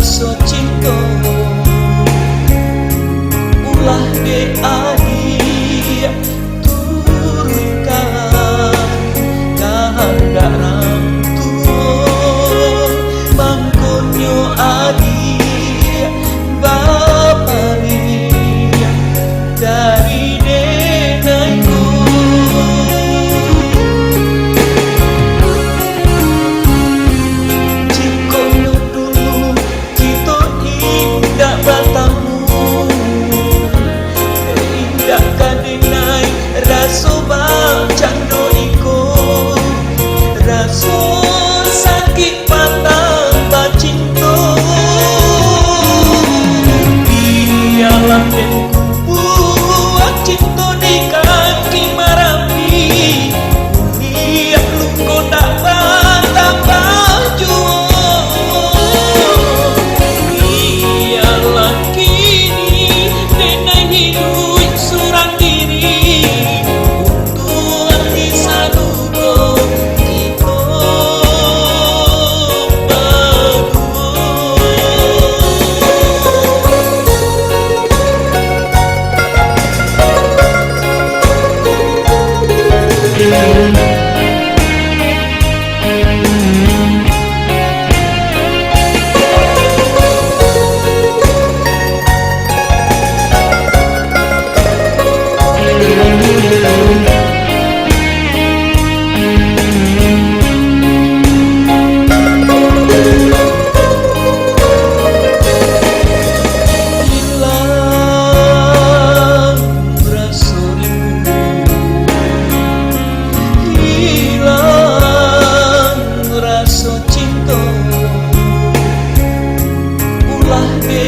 rasa cinta ulah de adik turunkan kehendak rantun mangkonyo adik bapali dari denaiku jikono dulu kita indah bertamu indah kadenai raso bacando iko raso sakit patah bacinto biarlah buat cinta di kaki marapi niat lu kau tak tambah biarlah kini denai hidup surang diri untuk arti saluko kita cinta ulah de